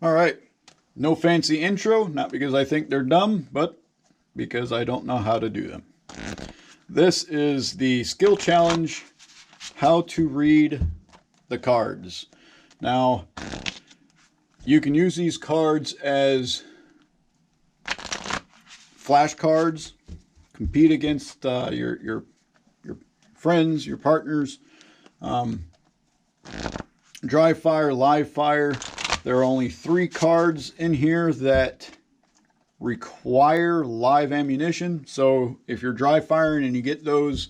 All right. No fancy intro, not because I think they're dumb, but because I don't know how to do them. This is the skill challenge, how to read the cards. Now, you can use these cards as flashcards, compete against your friends, your partners, dry fire, live fire. There are only 3 cards in here that require live ammunition. So if you're dry firing and you get those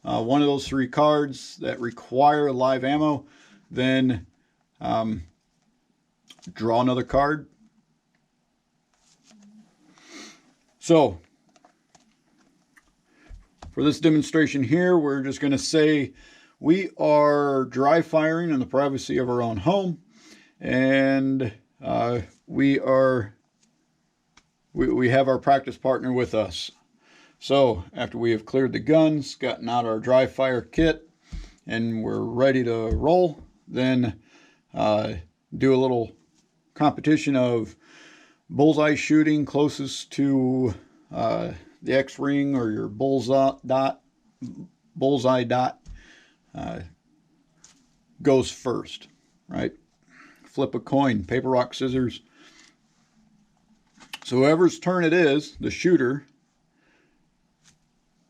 one of those 3 cards that require live ammo, then draw another card. So for this demonstration here, we're just going to say we are dry firing in the privacy of our own home, and we have our practice partner with us. So after we have cleared the guns, gotten out our dry fire kit, and we're ready to roll, then do a little competition of bullseye shooting. Closest to the X ring or your bullseye dot goes first, right? Flip a coin, paper, rock, scissors. So whoever's turn it is, the shooter,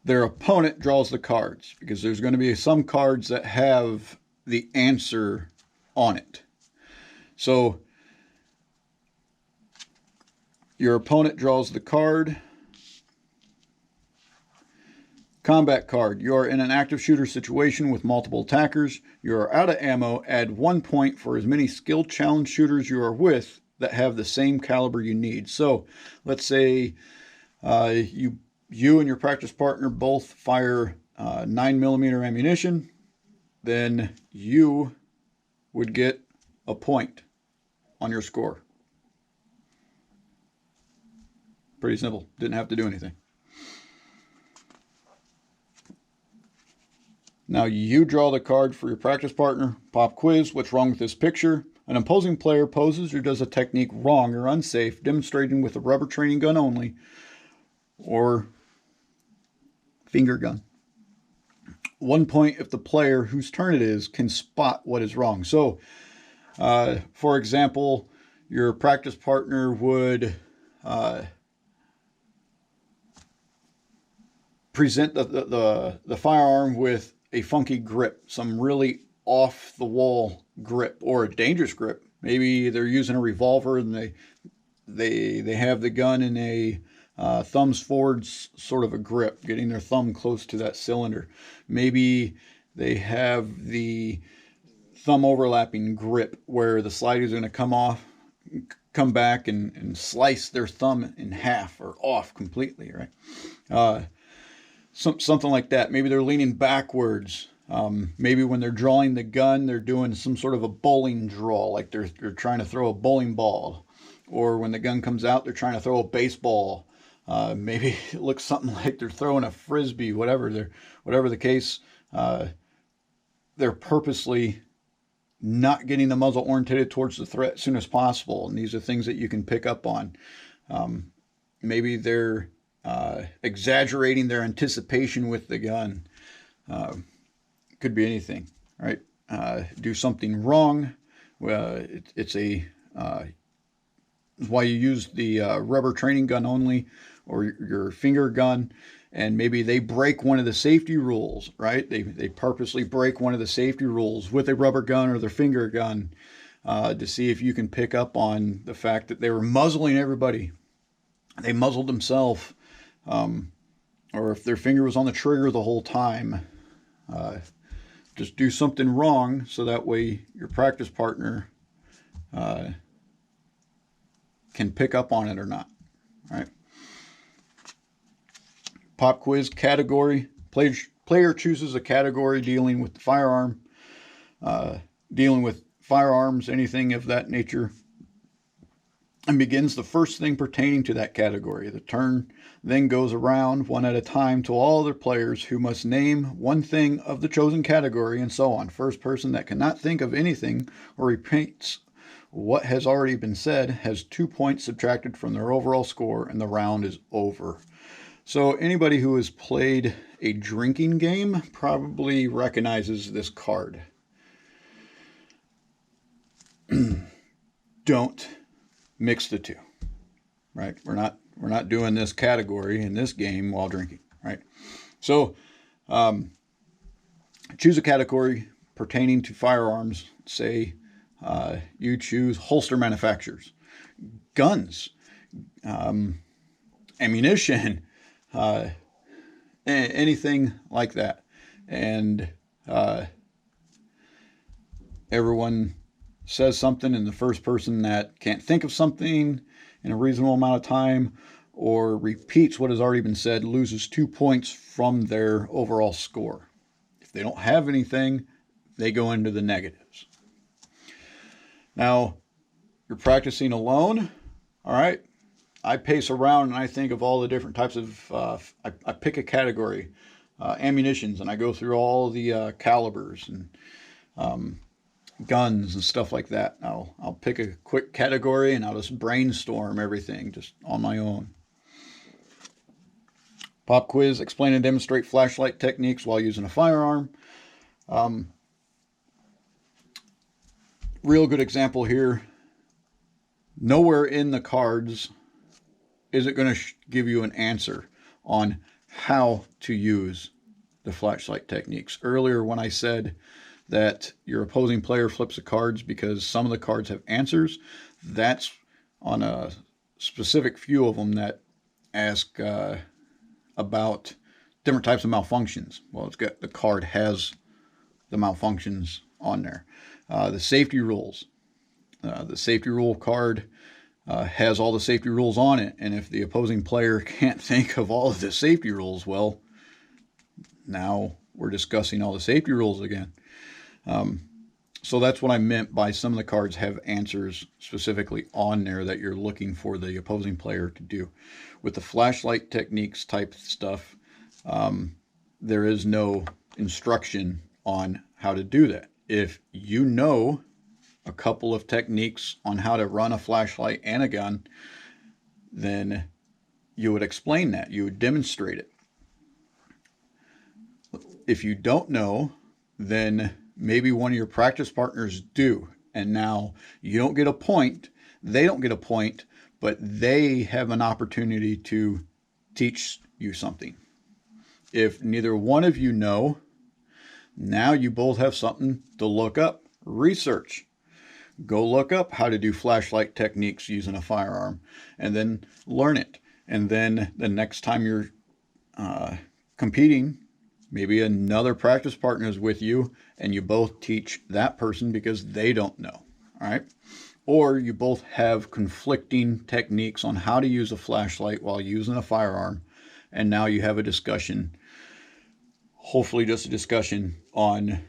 their opponent draws the cards, because there's going to be some cards that have the answer on it. So your opponent draws the card. Combat card. You are in an active shooter situation with multiple attackers. You are out of ammo. Add 1 point for as many skill challenge shooters you are with that have the same caliber you need. So let's say you and your practice partner both fire 9mm ammunition. Then you would get a point on your score. Pretty simple. Didn't have to do anything. Now you draw the card for your practice partner. Pop quiz. What's wrong with this picture? An opposing player poses or does a technique wrong or unsafe, demonstrating with a rubber training gun only or finger gun. 1 point if the player whose turn it is can spot what is wrong. So, for example, your practice partner would present the firearm with a funky grip, some really off-the-wall grip, or a dangerous grip. Maybe they're using a revolver and they have the gun in a thumbs forward sort of a grip, getting their thumb close to that cylinder. Maybe they have the thumb overlapping grip where the slider is going to come back and slice their thumb in half or off completely, right? Something like that. Maybe they're leaning backwards. Maybe when they're drawing the gun, they're doing some sort of a bowling draw, like they're trying to throw a bowling ball. Or when the gun comes out, they're trying to throw a baseball. Maybe it looks something like they're throwing a frisbee, whatever the case. They're purposely not getting the muzzle oriented towards the threat as soon as possible. And these are things that you can pick up on. Maybe they're exaggerating their anticipation with the gun. Could be anything, right? Do something wrong. It's why you use the rubber training gun only, or your finger gun, and maybe they break one of the safety rules, right? They purposely break one of the safety rules with a rubber gun or their finger gun to see if you can pick up on the fact that they were muzzling everybody. They muzzled themselves. Or if their finger was on the trigger the whole time. Just do something wrong so that way your practice partner can pick up on it or not. All right. Pop quiz category. Player chooses a category dealing with the firearm, dealing with firearms, anything of that nature, and begins the first thing pertaining to that category. The turn then goes around one at a time to all other players who must name one thing of the chosen category, and so on. First person that cannot think of anything or repeats what has already been said has 2 points subtracted from their overall score, and the round is over. So anybody who has played a drinking game probably recognizes this card. Don't mix the two, right? We're not doing this category in this game while drinking, right? So choose a category pertaining to firearms. Say you choose holster manufacturers, guns, ammunition, anything like that. And everyone says something, and the first person that can't think of something in a reasonable amount of time or repeats what has already been said loses 2 points from their overall score. If they don't have anything, they go into the negatives. Now, you're practicing alone, all right? I pace around and I think of all the different types of, I pick a category, ammunitions, and I go through all the calibers and guns and stuff like that. I'll pick a quick category and I'll just brainstorm everything just on my own. Pop quiz, explain and demonstrate flashlight techniques while using a firearm. Real good example here. Nowhere in the cards is it going to give you an answer on how to use the flashlight techniques. Earlier when I said that your opposing player flips the cards because some of the cards have answers, that's on a specific few of them that ask about different types of malfunctions. Well, it's got, the card has the malfunctions on there. The safety rules. The safety rule card has all the safety rules on it, and if the opposing player can't think of all of the safety rules, well, now we're discussing all the safety rules again. So that's what I meant by some of the cards have answers specifically on there that you're looking for the opposing player to do. With the flashlight techniques type stuff, there is no instruction on how to do that. If you know a couple of techniques on how to run a flashlight and a gun, then you would explain that. You would demonstrate it. If you don't know, then maybe one of your practice partners do. And now you don't get a point, they don't get a point, but they have an opportunity to teach you something. If neither one of you know, now you both have something to look up. Research. Go look up how to do flashlight techniques using a firearm and then learn it. And then the next time you're competing, maybe another practice partner is with you and you both teach that person because they don't know. All right. Or you both have conflicting techniques on how to use a flashlight while using a firearm. And now you have a discussion, hopefully just a discussion on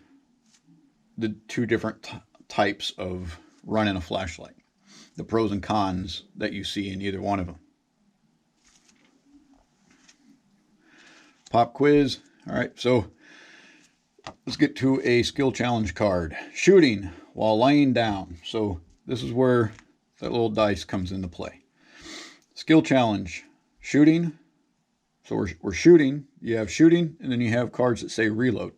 the two different types of running a flashlight, the pros and cons that you see in either one of them. Pop quiz. All right, so let's get to a skill challenge card. Shooting while laying down. So this is where that little dice comes into play. Skill challenge. Shooting. So we're shooting. You have shooting, and then you have cards that say reload.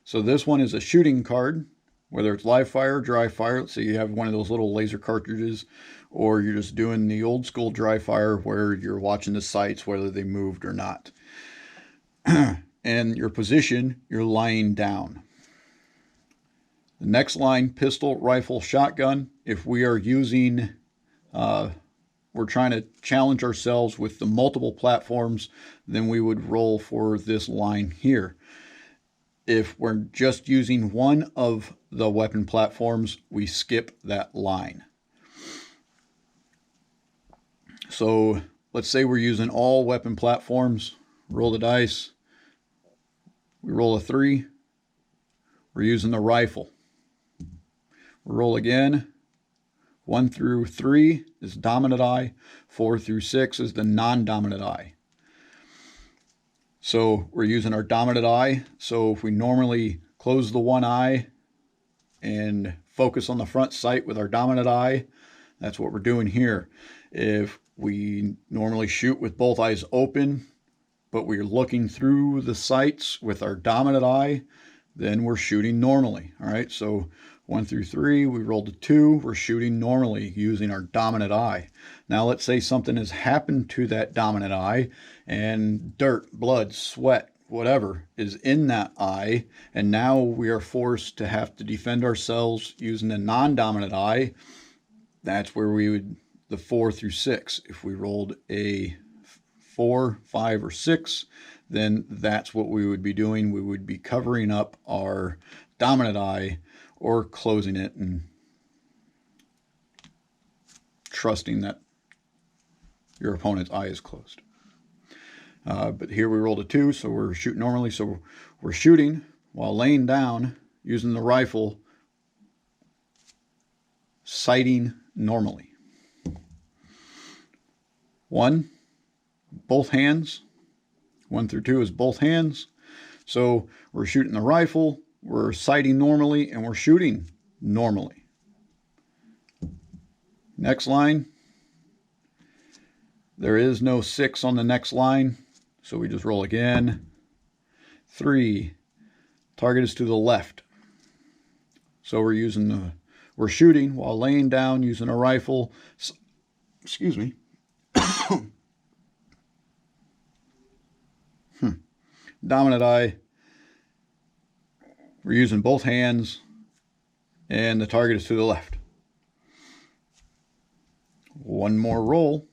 So this one is a shooting card, whether it's live fire, dry fire. Let's say you have one of those little laser cartridges, or you're just doing the old school dry fire where you're watching the sights, whether they moved or not. And your position, you're lying down. The next line, pistol, rifle, shotgun. If we are using, we're trying to challenge ourselves with the multiple platforms, then we would roll for this line here. If we're just using one of the weapon platforms, we skip that line. So let's say we're using all weapon platforms. Roll the dice. We roll a 3. We're using the rifle. We roll again. 1 through 3 is dominant eye. 4 through 6 is the non-dominant eye. So we're using our dominant eye. So if we normally close the one eye and focus on the front sight with our dominant eye. That's what we're doing here. If we normally shoot with both eyes open, but we're looking through the sights with our dominant eye, then we're shooting normally. All right, so 1 through 3, we rolled a 2, we're shooting normally using our dominant eye. Now let's say something has happened to that dominant eye and dirt, blood, sweat, whatever is in that eye, and now we are forced to have to defend ourselves using the non-dominant eye. That's where we would, the 4 through 6. If we rolled a 4, 5, or 6, then that's what we would be doing. We would be covering up our dominant eye or closing it and trusting that your opponent's eye is closed. But here we rolled a 2, so we're shooting normally. So we're shooting while laying down using the rifle, sighting normally. 1, both hands. 1 through 2 is both hands. So we're shooting the rifle, we're sighting normally, and we're shooting normally. Next line. There is no 6 on the next line, so we just roll again. 3, target is to the left. So we're shooting while laying down using a rifle. Excuse me. Dominant eye. We're using both hands, and the target is to the left. One more roll.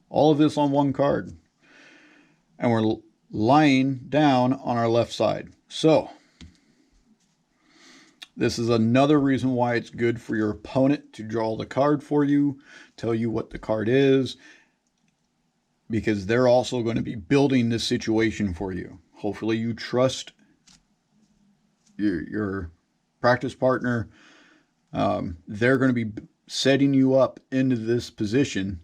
All of this on one card. And we're lying down on our left side. So, this is another reason why it's good for your opponent to draw the card for you, tell you what the card is, because they're also going to be building this situation for you. Hopefully you trust your practice partner. They're going to be setting you up into this position.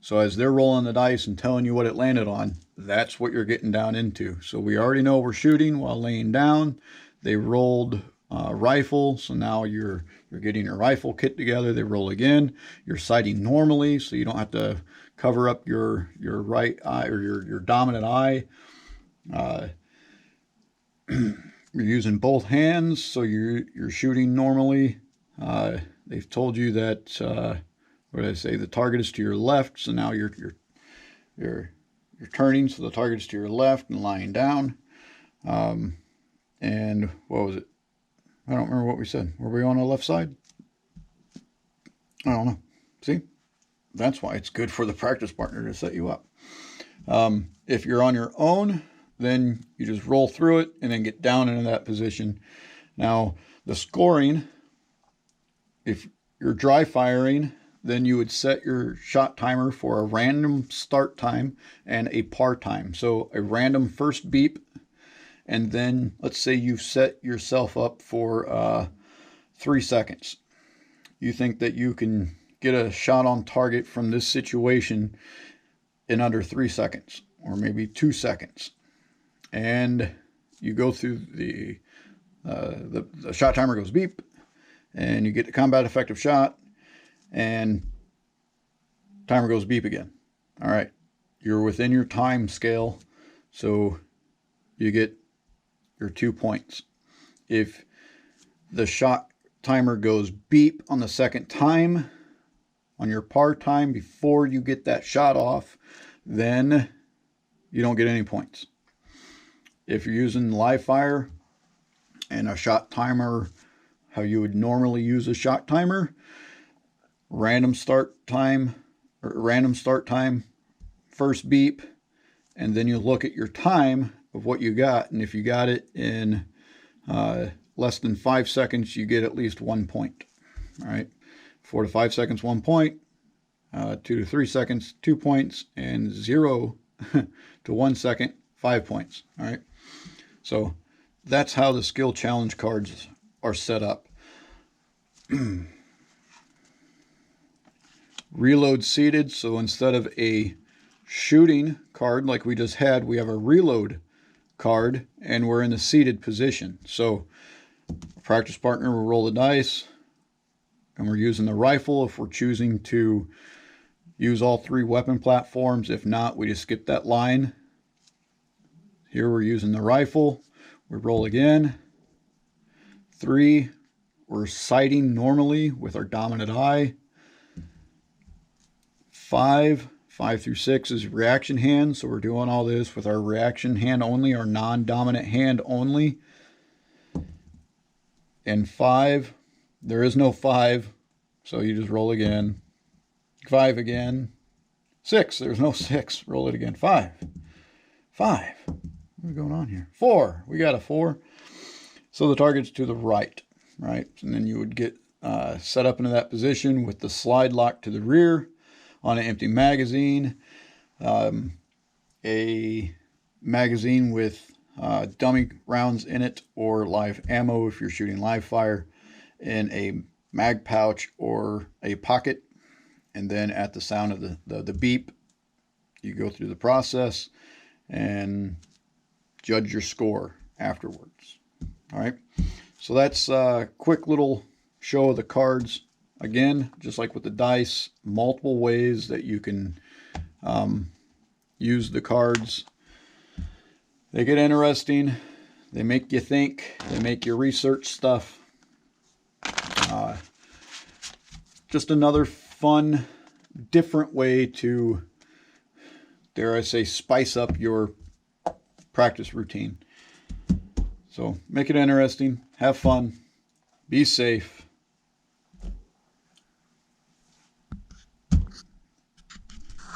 So as they're rolling the dice and telling you what it landed on, that's what you're getting down into. So we already know we're shooting while laying down. They rolled rifle, so now you're getting your rifle kit together. They roll again. You're sighting normally, so you don't have to cover up your right eye or your dominant eye. You're using both hands, so you're shooting normally. They've told you that what did I say? The target is to your left, so now you're turning, so the target is to your left and lying down. And what was it? I don't remember what we said. Were we on the left side? I don't know. See? That's why it's good for the practice partner to set you up. If you're on your own, then you just roll through it and then get down into that position. Now, the scoring, if you're dry firing, then you would set your shot timer for a random start time and a par time. So a random first beep, and then let's say you've set yourself up for 3 seconds. You think that you can get a shot on target from this situation in under 3 seconds, or maybe 2 seconds. And you go through the shot timer goes beep, and you get the combat effective shot, and timer goes beep again. All right, you're within your time scale, so you get your 2 points. If the shot timer goes beep on the second time, on your par time before you get that shot off, then you don't get any points. If you're using live fire and a shot timer, how you would normally use a shot timer, random start time, first beep, and then you look at your time of what you got, and if you got it in less than 5 seconds, you get at least 1 point. All right, 4 to 5 seconds, 1 point. 2 to 3 seconds, 2 points, and 0 to 1 second, 5 points. All right, so that's how the skill challenge cards are set up. Reload seated, so instead of a shooting card like we just had, we have a reload card, and we're in the seated position. So practice partner will roll the dice. and we're using the rifle if we're choosing to use all 3 weapon platforms. If not, we just skip that line. Here we're using the rifle. We roll again. 3, we're sighting normally with our dominant eye. 5 through 6 is reaction hand, so we're doing all this with our reaction hand only, our non-dominant hand only. And 5, there is no 5, so you just roll again. 5 again. 6, there's no 6, roll it again. 5. What's going on here? 4, we got a 4. So the target's to the right, and then you would get set up into that position with the slide lock to the rear on an empty magazine, a magazine with dummy rounds in it or live ammo if you're shooting live fire, in a mag pouch or a pocket. And then at the sound of the beep, you go through the process and judge your score afterwards. All right, so that's a quick little show of the cards. Again, just like with the dice, multiple ways that you can use the cards. They get interesting. They make you think. They make you research stuff. Just another fun, different way to, dare I say, spice up your practice routine. So make it interesting. Have fun. Be safe.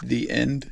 The end.